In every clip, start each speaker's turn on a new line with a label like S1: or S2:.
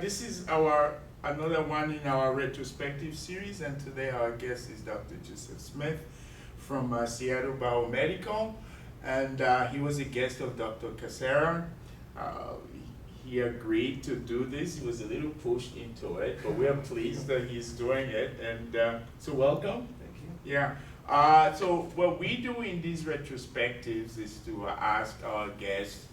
S1: This is another one in our retrospective series, and today our guest is Dr. Joseph Smith from Seattle Biomedical, and he was a guest of Dr. Casera. Uh, he agreed to do this. He was a little pushed into it, but we are pleased that he's doing it, and so welcome.
S2: Thank you.
S1: Yeah. So what we do in these retrospectives is to ask our guests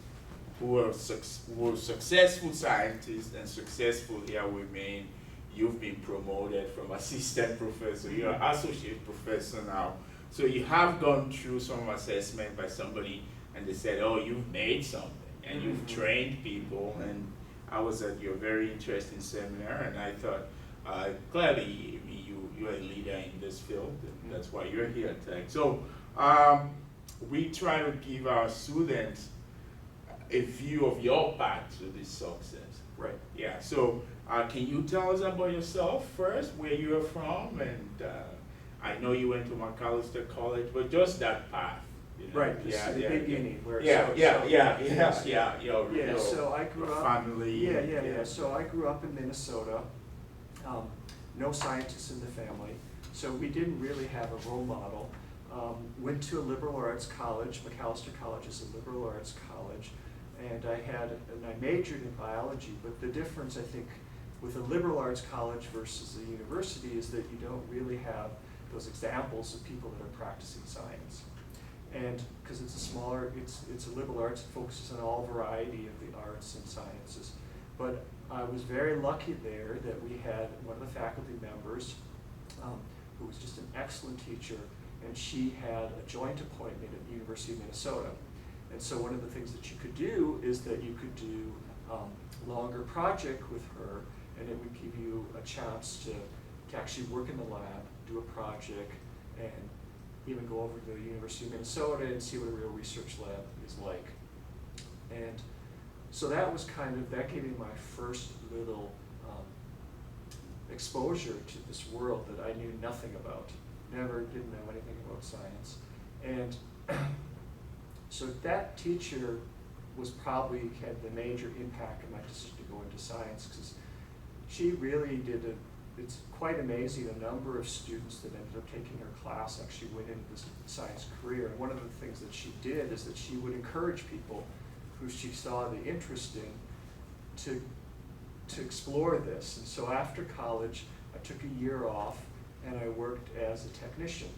S1: who are successful scientists, and successful here we mean you've been promoted from assistant professor, you're associate professor now. So you have gone through some assessment by somebody and they said, oh, you've made something and you've trained people, and I was at your very interesting seminar and I thought, clearly you're a leader in this field, and that's why you're here today. So we try to give our students a view of your path to this success.
S2: Right.
S1: Yeah, so can you tell us about yourself first, where you're from, and I know you went to McAllister College, but just that path. You know?
S2: Right, just the beginning. Where
S1: So
S2: I grew up.
S1: Family.
S2: Yeah. So I grew up in Minnesota. No scientists in the family, so we didn't really have a role model. Went to a liberal arts college. McAllister College is a liberal arts college. And I majored in biology, but the difference, I think, with a liberal arts college versus a university is that you don't really have those examples of people that are practicing science. And because it's a liberal arts, it focuses on all variety of the arts and sciences. But I was very lucky there that we had one of the faculty members who was just an excellent teacher, and she had a joint appointment at the University of Minnesota. And so one of the things that you could do is that you could do longer project with her, and it would give you a chance to actually work in the lab, do a project, and even go over to the University of Minnesota and see what a real research lab is like. And so that gave me my first little exposure to this world that I knew nothing about. Didn't know anything about science. And so that teacher had the major impact on my decision to go into science, because she really it's quite amazing, a number of students that ended up taking her class actually went into this science career. And one of the things that she did is that she would encourage people who she saw the interest in to explore this. And so after college, I took a year off and I worked as a technician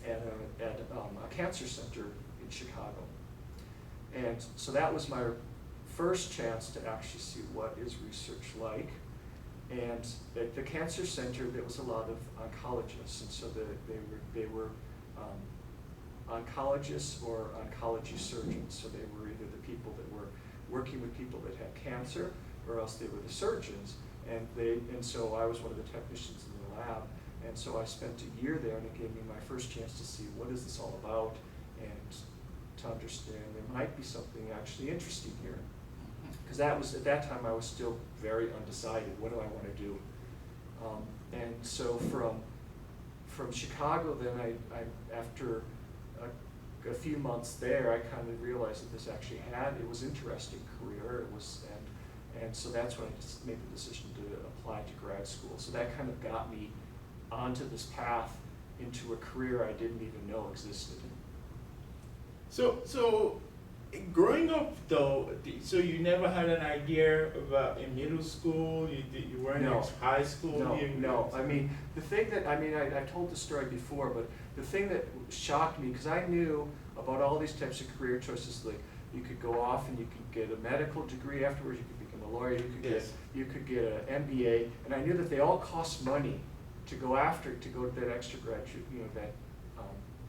S2: at a cancer center in Chicago. And so that was my first chance to actually see what is research like. And at the cancer center, there was a lot of oncologists, and so they were oncologists or oncology surgeons. So they were either the people that were working with people that had cancer, or else they were the surgeons. And so I was one of the technicians in the lab. And so I spent a year there, and it gave me my first chance to see what is this all about, and to understand there might be something actually interesting here. Because at that time I was still very undecided. What do I want to do? And so from Chicago, then I after a few months there, I kind of realized that this actually it was an interesting career. And so that's when I just made the decision to apply to grad school. So that kind of got me onto this path into a career I didn't even know existed.
S1: So growing up though, so you never had an idea about in middle school, you weren't in high school?
S2: No. I mean, I told the story before, but the thing that shocked me, because I knew about all these types of career choices, like you could go off and you could get a medical degree afterwards, you could become a lawyer, you could get an MBA, and I knew that they all cost money to go to that extra graduate,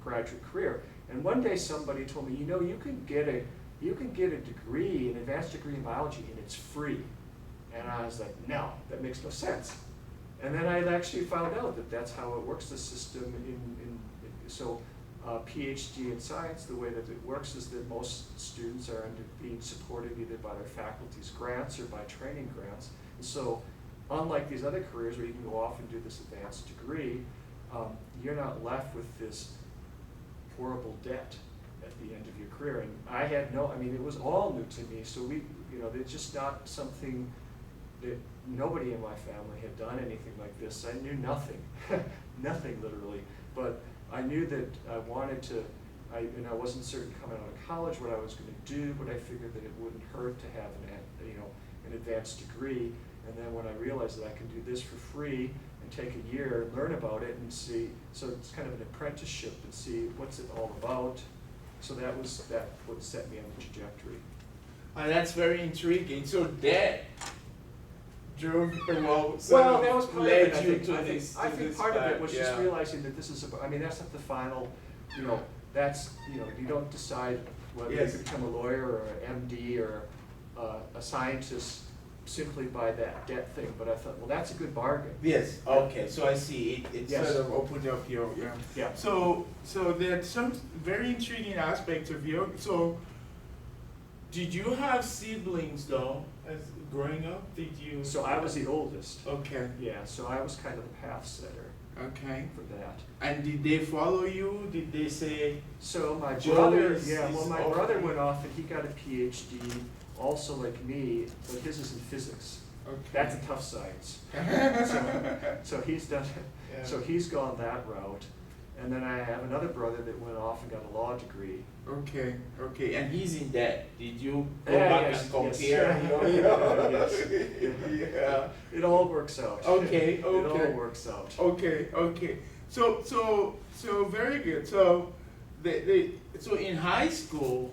S2: graduate career. And one day somebody told me, you can get a degree, an advanced degree in biology, and it's free. And I was like, no, that makes no sense. And then I actually found out that that's how it works, the system so PhD in science, the way that it works is that most students are being supported either by their faculty's grants or by training grants. And so unlike these other careers where you can go off and do this advanced degree, you're not left with this horrible debt at the end of your career. And it was all new to me. So it's just not something nobody in my family had done anything like this. I knew nothing, nothing literally, but I knew that I wanted to, and I wasn't certain coming out of college what I was going to do, but I figured that it wouldn't hurt to have an advanced degree. And then when I realized that I can do this for free and take a year, learn about it and see, so it's kind of an apprenticeship and see what's it all about. So that what set me on the trajectory.
S1: That's very intriguing. So that drove
S2: Well, that was part of it. I think part of it was just realizing that this is, that's not the final, that's, you don't decide whether you become a lawyer or an MD or a scientist simply by that debt thing, but I thought, well, that's a good bargain.
S1: Yes, okay, so I see, it
S2: Yes.
S1: sort of opened up your,
S2: Yeah.
S1: So there's some very intriguing aspects of your, so did you have siblings though, as growing up, did you?
S2: So I was the oldest.
S1: Okay.
S2: Yeah, so I was kind of the path setter
S1: Okay.
S2: for that.
S1: And did they follow you? Did they say?
S2: So my
S1: Joe
S2: brother,
S1: is
S2: my
S1: okay.
S2: brother went off and he got a PhD, also like me, but his is in physics.
S1: Okay.
S2: That's a tough science. So he's done,
S1: Yeah.
S2: so he's gone that route. And then I have another brother that went off and got a law degree.
S1: Okay, and he's in debt. Did you go
S2: Yeah,
S1: back
S2: yes,
S1: and compare?
S2: yes.
S1: Yeah.
S2: It all works out.
S1: Okay,
S2: It all
S1: okay.
S2: works out.
S1: Okay. So very good. So so in high school,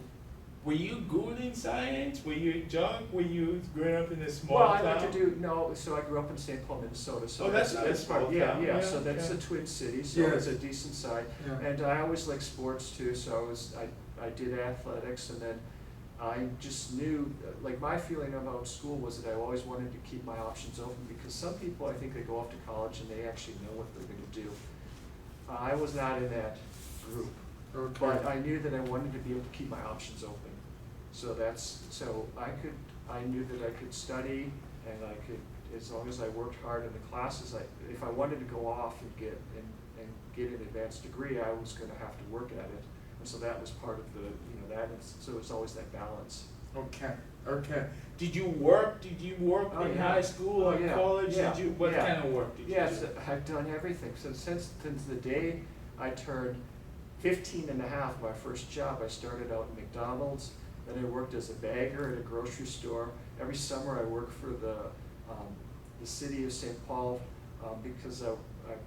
S1: were you good in science? Were you a jock? Were you growing up in a small
S2: Well, I
S1: town?
S2: like to do, so I grew up in St. Paul, Minnesota, so
S1: Oh, that's a
S2: part,
S1: small
S2: yeah,
S1: town.
S2: yeah,
S1: Yeah,
S2: so that's
S1: okay.
S2: a twin city, so
S1: Yes.
S2: it's a decent side.
S1: Yeah.
S2: And I always liked sports too, so I did athletics, and then I just knew, like my feeling about school was that I always wanted to keep my options open, because some people, I think they go off to college and they actually know what they're gonna do. I was not in that group,
S1: Okay.
S2: but I knew that I wanted to be able to keep my options open. So I knew that I could study, and I could, as long as I worked hard in the classes, if I wanted to go off and get an advanced degree, I was gonna have to work at it. And so that was part of the, so it's always that balance.
S1: Okay. Did you work
S2: Oh,
S1: in
S2: yeah.
S1: high school or
S2: yeah,
S1: college?
S2: yeah,
S1: Did you, what
S2: yeah.
S1: kind of work did you
S2: Yes,
S1: do?
S2: I've done everything. So since the day I turned 15 and a half, my first job, I started out in McDonald's. Then I worked as a bagger at a grocery store. Every summer I worked for the city of St. Paul because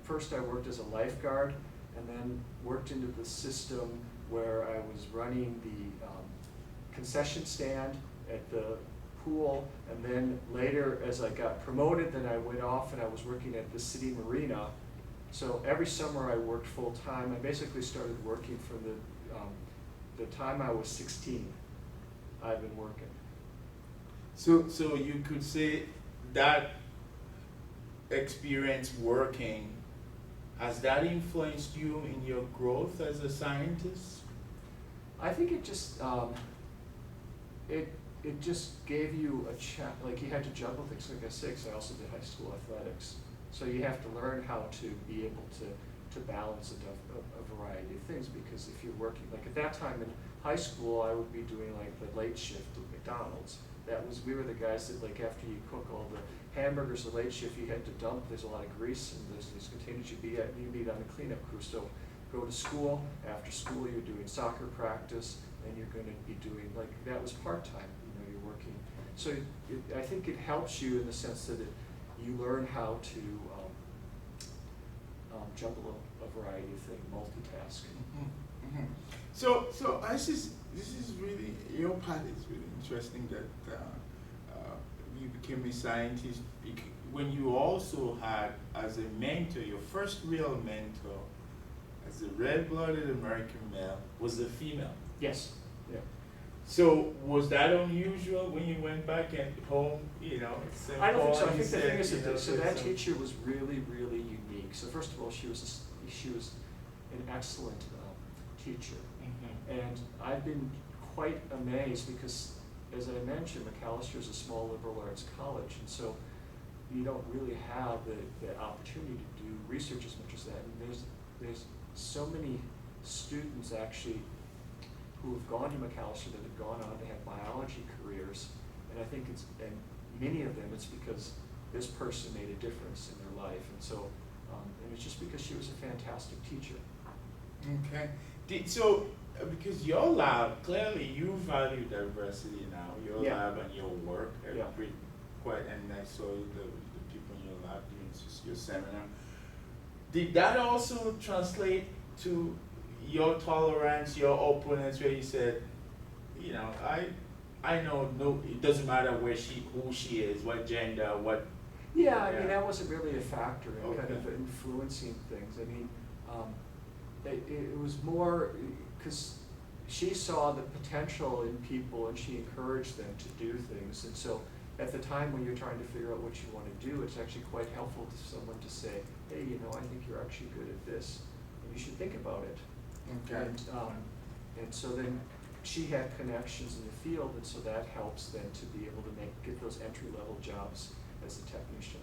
S2: first I worked as a lifeguard, and then worked into the system where I was running the concession stand at the pool, and then later as I got promoted, then I went off and I was working at the city marina. So every summer I worked full time. I basically started working from the time I was 16. I've been working.
S1: So you could say that experience working, has that influenced you in your growth as a scientist?
S2: I think it just it just gave you a like you had to juggle things. Like I said, 'cause I also did high school athletics, so you have to learn how to be able to balance a variety of things, because if you're working, like at that time in high school, I would be doing like the late shift at McDonald's. We were the guys that, like, after you cook all the hamburgers, the late shift, you had to dump, there's a lot of grease and there's these containers you need on the cleanup crew. So go to school, after school you're doing soccer practice, and you're gonna be doing, like, that was part-time, you're working. So I think it helps you in the sense that you learn how to juggle a variety of things, multitask.
S1: So this is really, your path is really interesting that you became a scientist when you also had as a mentor, your first real mentor as a red-blooded American male was a female.
S2: Yes. Yeah.
S1: So was that unusual when you went back at home, St.
S2: I don't think so.
S1: Paul,
S2: I think the thing is
S1: said,
S2: so that
S1: there's some-
S2: teacher was really, really unique. So first of all, she was an excellent teacher. And I've been quite amazed because, as I mentioned, Macalester is a small liberal arts college, and so you don't really have the opportunity to do research as much as that. And there's so many students actually who have gone to Macalester that have gone on to have biology careers, and I think many of them, it's because this person made a difference in their life. And so, and it's just because she was a fantastic teacher.
S1: Okay. So, because your lab, clearly you value diversity now, your
S2: Yeah.
S1: lab and your work,
S2: Yeah.
S1: quite, and I saw the people in your lab doing your seminar. Did that also translate to your tolerance, your openness, where you said, you know, I know no, it doesn't matter who she is, what gender, what.
S2: Yeah, I mean,
S1: Yeah.
S2: that wasn't really a factor in kind of
S1: Okay.
S2: influencing things. I mean, it was more, because she saw the potential in people and she encouraged them to do things. And so at the time when you're trying to figure out what you want to do, it's actually quite helpful to someone to say, hey, you know, I think you're actually good at this, and you should think about it.
S1: Okay.
S2: And so then she had connections in the field, and so that helps then to be able to get those entry-level jobs as a technician.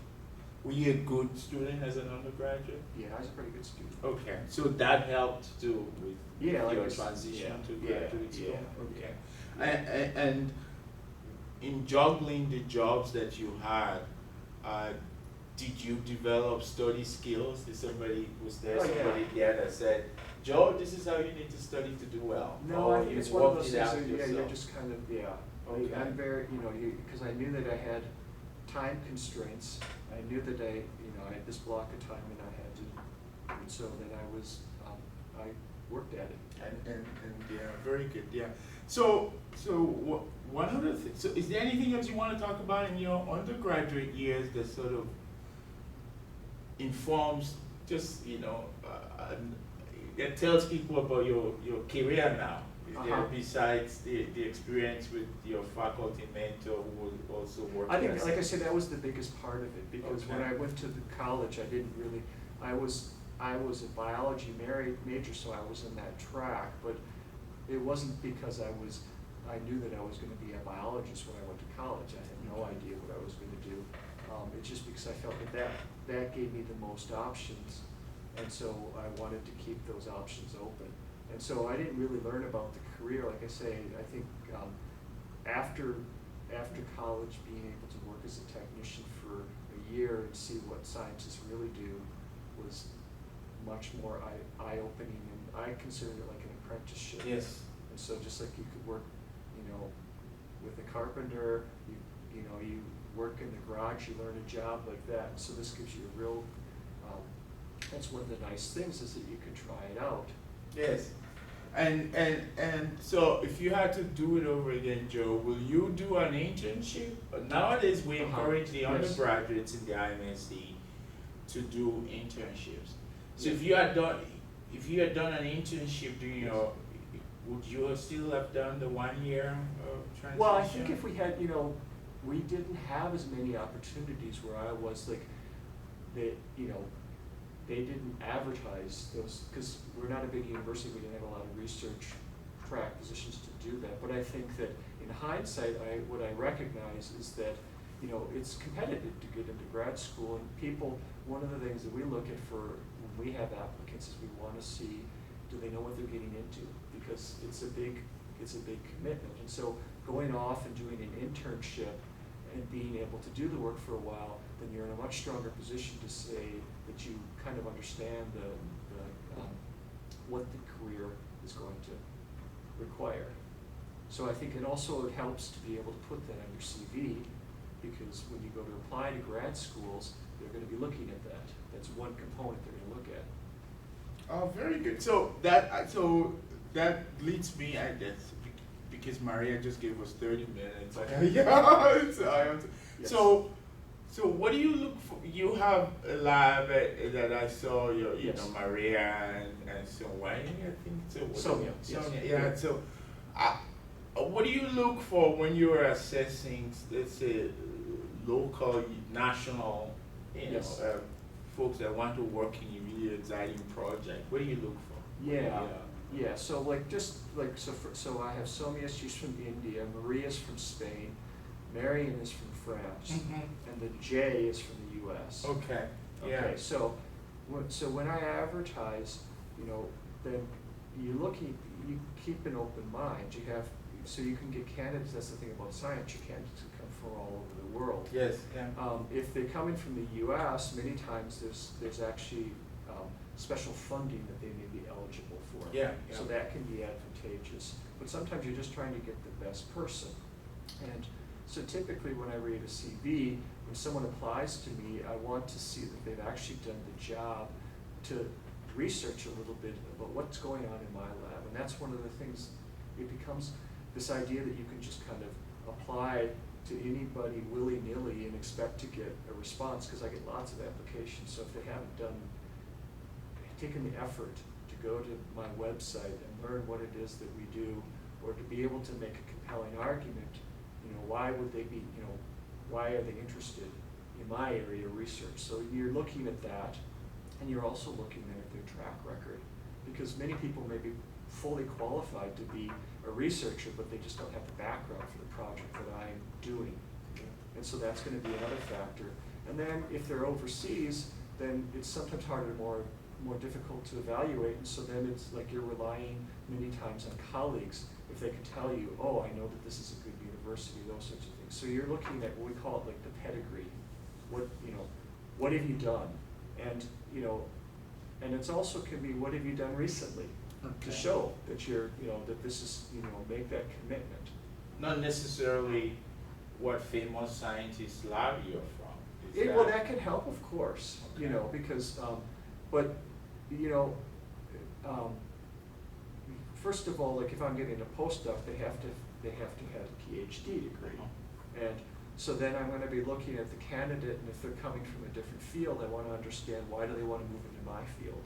S1: Were you a good student as an undergraduate?
S2: Yeah, I was a pretty good student.
S1: Okay, so that helped too with
S2: Yeah, like
S1: your
S2: it's-
S1: transition
S2: yeah,
S1: to
S2: yeah,
S1: graduate school?
S2: yeah,
S1: Okay. And in juggling the jobs that you had, did you develop study skills? Was there
S2: Oh, yeah.
S1: somebody there that said, Joe, this is how you need to study to do well?
S2: No, I think
S1: you
S2: it's one of
S1: worked
S2: those
S1: it
S2: things
S1: out
S2: that, yeah, you're
S1: yourself?
S2: just kind of, yeah.
S1: Okay.
S2: I'm very, you know, because I knew that I had time constraints. I knew that I had this block of time and I had to, and so then I worked at it.
S1: And yeah, very good, yeah. So one other thing, so is there anything else you want to talk about in your undergraduate years that sort of informs just, that tells people about your career now? Is there,
S2: Uh-huh.
S1: besides the experience with your faculty mentor who was also working?
S2: I think,
S1: as-
S2: like I said, that was the biggest part of it, because when
S1: Okay.
S2: I went to the college, I didn't really, I was a biology major, so I was in that track, but it wasn't because I knew that I was gonna be a biologist when I went to college. I had no idea what I was gonna do. It's just because I felt that gave me the most options, and so I wanted to keep those options open. And so I didn't really learn about the career, like I say, I think, after college, being able to work as a technician for a year and see what scientists really do was much more eye-opening, and I considered it like an apprenticeship.
S1: Yes.
S2: And so just like you could work, with a carpenter, you work in the garage, you learn a job like that. And so this gives you a real, that's one of the nice things, is that you can try it out.
S1: Yes. And so if you had to do it over again, Joe, will you do an internship? Nowadays, we encourage the
S2: Yes.
S1: undergraduates in the IMSC to do internships. So if you had done an internship during your, would you still have done the 1 year transition?
S2: Well, I think if we had, we didn't have as many opportunities where I was, like, they didn't advertise those, because we're not a big university, we didn't have a lot of research track positions to do that. But I think that in hindsight, what I recognize is that, it's competitive to get into grad school, and people, one of the things that we look at for when we have applicants is we want to see, do they know what they're getting into? Because it's a big commitment. And so going off and doing an internship and being able to do the work for a while, then you're in a much stronger position to say that you kind of understand what the career is going to require. So I think it also helps to be able to put that on your CV, because when you go to apply to grad schools, they're going to be looking at that. That's one component they're going to look at.
S1: Oh, very good. So that leads me, I guess, because Maria just gave us 30 minutes.
S2: Yes.
S1: So what do you look for? You have a lab that I saw,
S2: Yes.
S1: Maria and Sonia, I think.
S2: Sonia, yes.
S1: Sonia, yeah. So, what do you look for when you're assessing, let's say, local, national,
S2: Yes.
S1: folks that want to work in a really exciting project? What do you look for?
S2: Yeah. So so I have Sonia, she's from India, Maria's from Spain, Marion is from France, and the J is from the U.S.
S1: Okay. Yeah.
S2: Okay, so when I advertise, then you keep an open mind. So you can get candidates. That's the thing about science. Your candidates can come from all over the world.
S1: Yes, yeah.
S2: If they're coming from the U.S., many times there's actually special funding that they may be eligible for.
S1: Yeah, yeah.
S2: So that can be advantageous. But sometimes you're just trying to get the best person. And so typically when I read a CV, when someone applies to me, I want to see that they've actually done the job to research a little bit about what's going on in my lab. And that's one of the things, it becomes this idea that you can just kind of apply to anybody willy-nilly and expect to get a response, because I get lots of applications. So if they haven't taken the effort to go to my website and learn what it is that we do, or to be able to make a compelling argument, why would they be, why are they interested in my area of research? So you're looking at that, and you're also looking at their track record, because many people may be fully qualified to be a researcher, but they just don't have the background for the project that I'm doing. And so that's going to be another factor. And then if they're overseas, then it's sometimes harder, more difficult to evaluate, and so then it's like you're relying many times on colleagues if they can tell you, oh, I know that this is a good university, those sorts of things. So you're looking at what we call it like the pedigree. What have you done? And and it's also can be what have you done recently to show that you're that this is make that commitment.
S1: Not necessarily what famous scientist lab you're from.
S2: Well, that can help, of course,
S1: Okay.
S2: Because, but, first of all, like if I'm getting a postdoc, they have to have a PhD degree.
S1: Uh-huh.
S2: And so then I'm going to be looking at the candidate, and if they're coming from a different field, I want to understand why do they want to move into my field.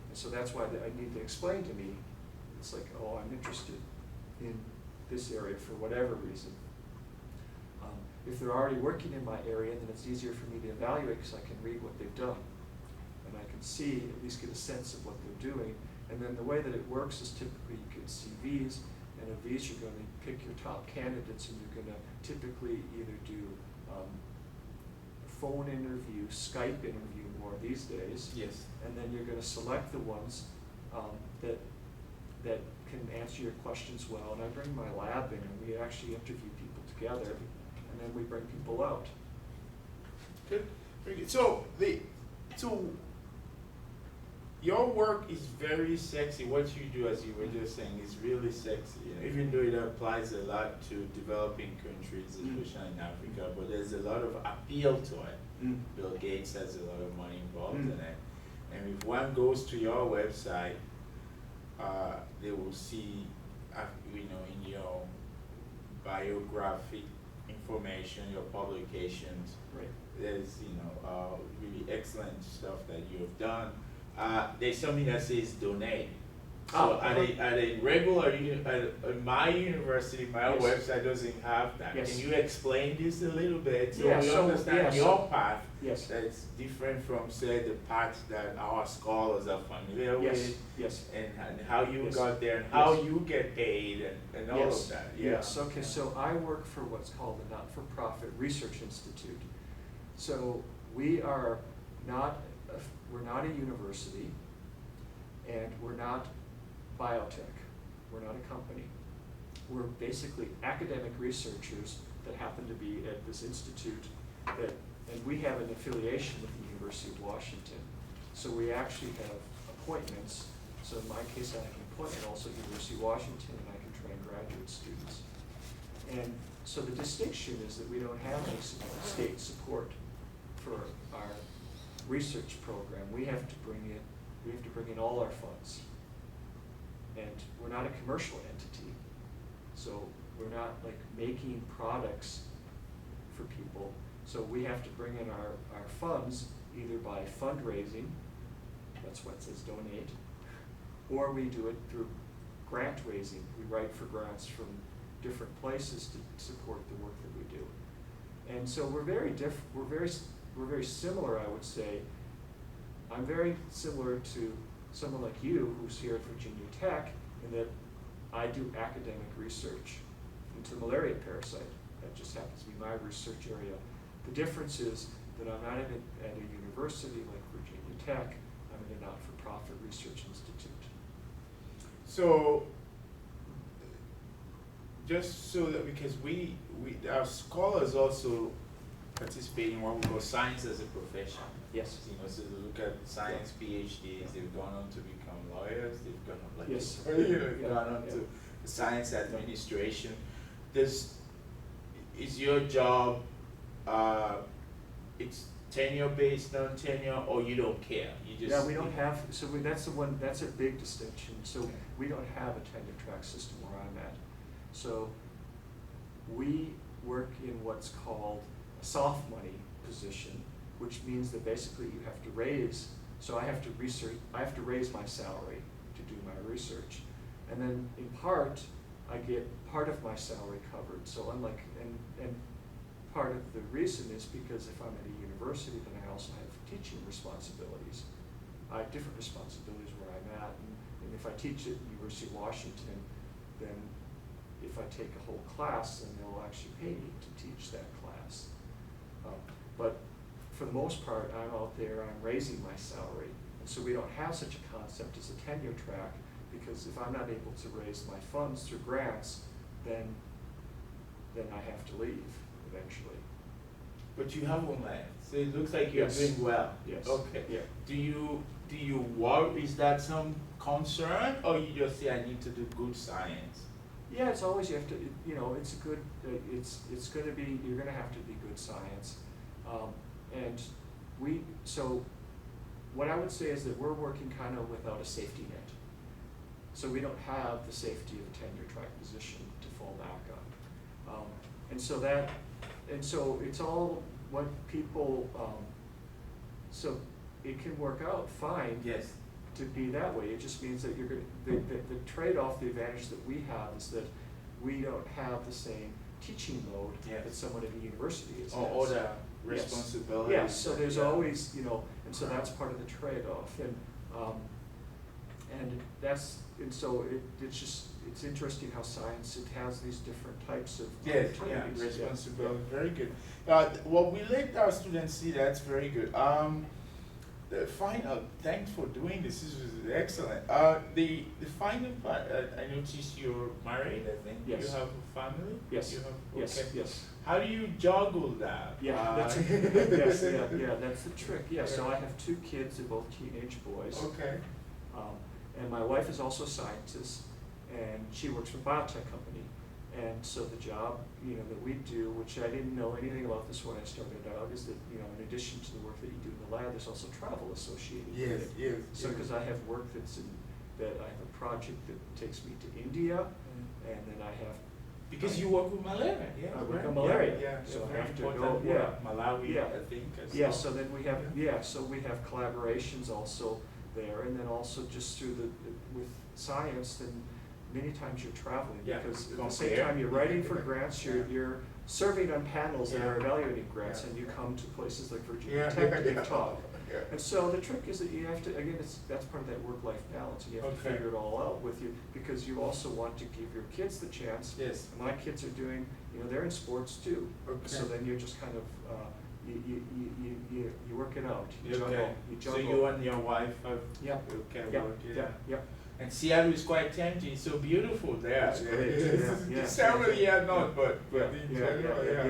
S2: And so that's why I need to explain to me, it's like, oh, I'm interested in this area for whatever reason. If they're already working in my area, then it's easier for me to evaluate because I can read what they've done. And I can see, at least get a sense of what they're doing. And then the way that it works is typically you get CVs, and of these you're going to pick your top candidates, and you're going to typically either do phone interview, Skype interview more these days.
S1: Yes.
S2: And then you're going to select the ones that can answer your questions well. And I bring my lab in, and we actually interview people together, and then we bring people out.
S1: Good. Very good. So your work is very sexy. What you do, as you were just saying, is really sexy. Even though it applies a lot to developing countries, especially in Africa, but there's a lot of appeal to it. Bill Gates has a lot of money involved in it. And if one goes to your website, they will see, in your biographic information, your publications.
S2: Right.
S1: There's, really excellent stuff that you have done. There's something that says donate. So at a regular, at my university, my
S2: Yes.
S1: website doesn't have that.
S2: Yes.
S1: Can you explain this a little bit so
S2: Yeah,
S1: we
S2: so-
S1: understand
S2: yeah,
S1: your
S2: so-
S1: path
S2: Yes.
S1: that's different from, say, the path that our scholars are familiar
S2: Yes.
S1: with,
S2: Yes.
S1: and how you
S2: Yes.
S1: got there, and how
S2: Yes.
S1: you get paid, and all
S2: Yes.
S1: of that. Yeah.
S2: Yes, okay, so I work for what's called the Not-for-Profit Research Institute. So we are we're not a university, and we're not biotech. We're not a company. We're basically academic researchers that happen to be at this institute and we have an affiliation with the University of Washington. So we actually have appointments. So in my case, I have an appointment also at the University of Washington, and I can train graduate students. And so the distinction is that we don't have any state support for our research program. We have to bring in all our funds. And we're not a commercial entity. So we're not like making products for people. So we have to bring in our funds either by fundraising, that's what it says donate, or we do it through grant raising. We write for grants from different places to support the work that we do. And so we're very we're very similar, I would say. I'm very similar to someone like you who's here at Virginia Tech, in that I do academic research into malaria parasite. That just happens to be my research area. The difference is that I'm not at a university like Virginia Tech. I'm in a not-for-profit research institute.
S1: So just so that, because our scholars also participate in what we call science as a profession.
S2: Yes.
S1: You know, so they look at science PhDs, they've gone on to become lawyers, they've gone on, like,
S2: Yes.
S1: they've
S2: Yeah.
S1: gone on
S2: Yeah.
S1: to science administration. Is your job, it's tenure based, non-tenure, or you don't care? You just.
S2: Yeah, we don't have, so that's a big distinction. So
S1: Okay.
S2: we don't have a tenure track system where I'm at. So we work in what's called a soft money position, which means that basically you have to raise, so I have to raise my salary to do my research. And then in part, I get part of my salary covered. So unlike, and part of the reason is because if I'm at a university, then I also have teaching responsibilities. I have different responsibilities where I'm at, and if I teach at University of Washington, then if I take a whole class, then they'll actually pay me to teach that class. But for the most part, I'm out there, I'm raising my salary, and so we don't have such a concept as a tenure track, because if I'm not able to raise my funds through grants, then I have to leave eventually.
S1: But you have one left, so it looks like you're
S2: Yes.
S1: doing well.
S2: Yes.
S1: Okay.
S2: Yeah.
S1: Do you worry, is that some concern, or you just say, I need to do good science?
S2: Yeah, it's always, you have to, you know, it's a good, it's gonna be, you're gonna have to be good science. And so what I would say is that we're working kind of without a safety net. So we don't have the safety of a tenure track position to fall back on. And so it's all what people, so it can work out fine.
S1: Yes.
S2: To be that way. It just means that you're going the trade-off, the advantage that we have is that we don't have the same teaching load
S1: Yes.
S2: that someone at a university is.
S1: Or
S2: has.
S1: the
S2: Yes.
S1: responsibilities.
S2: Yes, so there's
S1: Yeah.
S2: always, you know, and so that's part of the trade-off, and it's interesting how science, it has these different types of
S1: Yes, yeah,
S2: opportunities.
S1: responsibility, very good. What we let our students see, that's very good. The final, thanks for doing this. This was excellent. The final part, I noticed you're married. I think
S2: Yes.
S1: you have a family.
S2: Yes.
S1: You have,
S2: Yes,
S1: okay.
S2: yes.
S1: How do you juggle that?
S2: Yeah, that's yes, yeah, that's the trick. Yeah, so I have two kids, they're both teenage boys.
S1: Okay.
S2: And my wife is also a scientist, and she works for a biotech company. And so the job, you know, that we do, which I didn't know anything about this when I started out, is that, you know, in addition to the work that you do in the lab, there's also travel associated
S1: Yes,
S2: with it.
S1: yes.
S2: So, because I have work that I have a project that takes me to India, and then I have.
S1: Because you work with malaria, yeah.
S2: I work
S1: right?
S2: on malaria,
S1: Yeah,
S2: so
S1: yeah,
S2: I
S1: very
S2: have to go,
S1: important
S2: yeah.
S1: work. Malawi,
S2: Yeah.
S1: I think. As
S2: Yeah,
S1: well.
S2: so then we have, so we have collaborations also there, and then also just through with science, then many times you're traveling,
S1: Yeah,
S2: because at the same
S1: compare.
S2: time you're writing for grants, you're serving on panels that
S1: Yeah.
S2: are evaluating grants,
S1: Yeah.
S2: and you come to places like Virginia
S1: Yeah,
S2: Tech to
S1: yeah,
S2: give talk.
S1: yeah.
S2: And so the trick is that you have to, again, that's part of that work-life balance, and you have to
S1: Okay.
S2: figure it all out with you, because you also want to give your kids the chance.
S1: Yes.
S2: My kids are doing, you know, they're in sports too. So
S1: Okay.
S2: then you're just kind of, you work it out, you
S1: Okay.
S2: juggle, you
S1: So
S2: juggle.
S1: you and your wife have
S2: Yeah,
S1: okay,
S2: yeah,
S1: work,
S2: yeah.
S1: And Seattle is quite tempting, it's so beautiful there.
S2: It's great, yeah.
S1: Several year not, but
S2: Yeah,
S1: in
S2: yeah,
S1: general,
S2: yeah.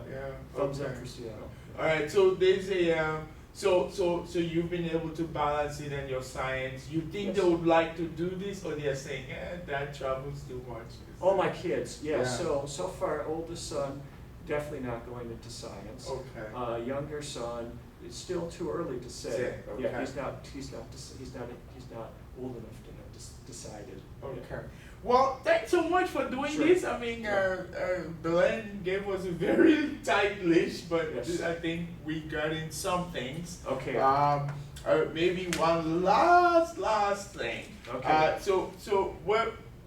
S1: Yeah,
S2: Thumbs up
S1: okay.
S2: for Seattle.
S1: All right, so there's a, so you've been able to balance it and your science. You think
S2: Yes.
S1: they would like to do this, or they're saying, that travels too much?
S2: All my kids, yeah,
S1: Yeah.
S2: so far, oldest son, definitely not going into science.
S1: Okay.
S2: Younger son, it's still too early to say.
S1: Say,
S2: Yeah,
S1: okay.
S2: he's not old enough to have decided. Yeah.
S1: Okay. Well, thanks so much for doing
S2: Sure.
S1: this. I mean, Belen gave us a very tight list, but
S2: Yes.
S1: I think we got in some things.
S2: Okay.
S1: Maybe one last thing.
S2: Okay.
S1: So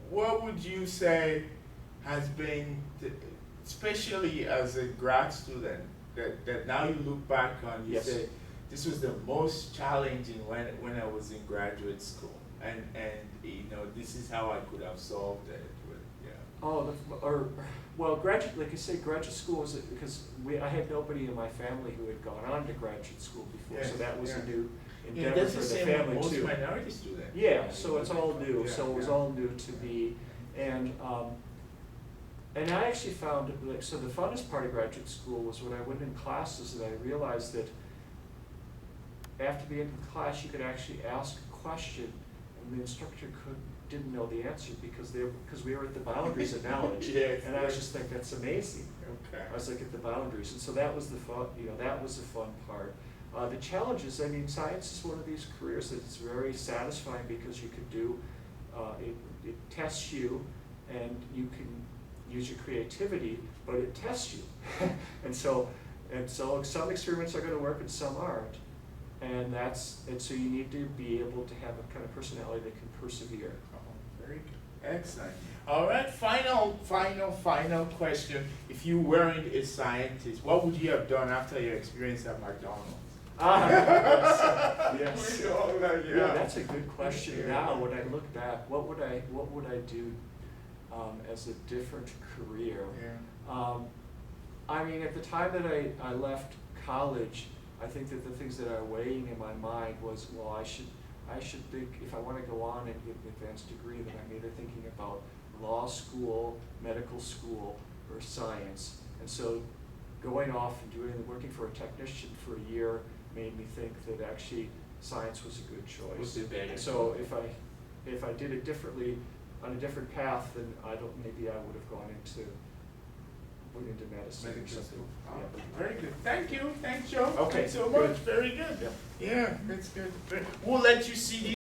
S1: what would you say has been, especially as a grad student, that now you look back on, you
S2: Yes.
S1: say, this was the most challenging when I was in graduate school, and you know, this is how I could have solved it. But, yeah.
S2: Graduate, like I say, graduate school was, because I had nobody in my family who had gone on to graduate school before, so
S1: Yes,
S2: that was
S1: yeah.
S2: a new
S1: Yeah,
S2: endeavor
S1: that's
S2: for
S1: the
S2: the
S1: same with
S2: family
S1: most
S2: too.
S1: minority students.
S2: Yeah, so it's all new,
S1: Yeah,
S2: so it was
S1: yeah.
S2: all new to me, and And I actually found, like, so the funnest part of graduate school was when I went in classes and I realized that after the end of the class, you could actually ask a question and the instructor didn't know the answer because we were at the boundaries of knowledge.
S1: Yes,
S2: and I was just like, that's amazing.
S1: Okay.
S2: I was like at the boundaries, and so that was the fun, that was the fun part. The challenges, I mean, science is one of these careers that is very satisfying because you can do, it tests you and you can use your creativity, but it tests you. and so some experiments are going to work and some aren't. And so you need to be able to have a kind of personality that can persevere.
S1: Oh, very good. Excellent. All right, final question. If you weren't a scientist, what would you have done after your experience at McDonald's?
S2: Yes. Yeah, that's a good question.
S1: Yeah.
S2: Now, when I look back, what would I do as a different career?
S1: Yeah.
S2: I mean, at the time that I left college, I think that the things that are weighing in my mind was, well, I should think, if I want to go on and get an advanced degree, then I'm either thinking about law school, medical school, or science. And so going off and working for a technician for a year made me think that actually science was a good choice.
S1: Was it better?
S2: So if I did it differently, on a different path, then maybe I would have gone into medicine or something. Yeah.
S1: Very good. Thank you. Thanks, Joe.
S2: Okay,
S1: Thanks so
S2: good.
S1: much. Very good.
S2: Yeah.
S1: Yeah, that's good. We'll let you see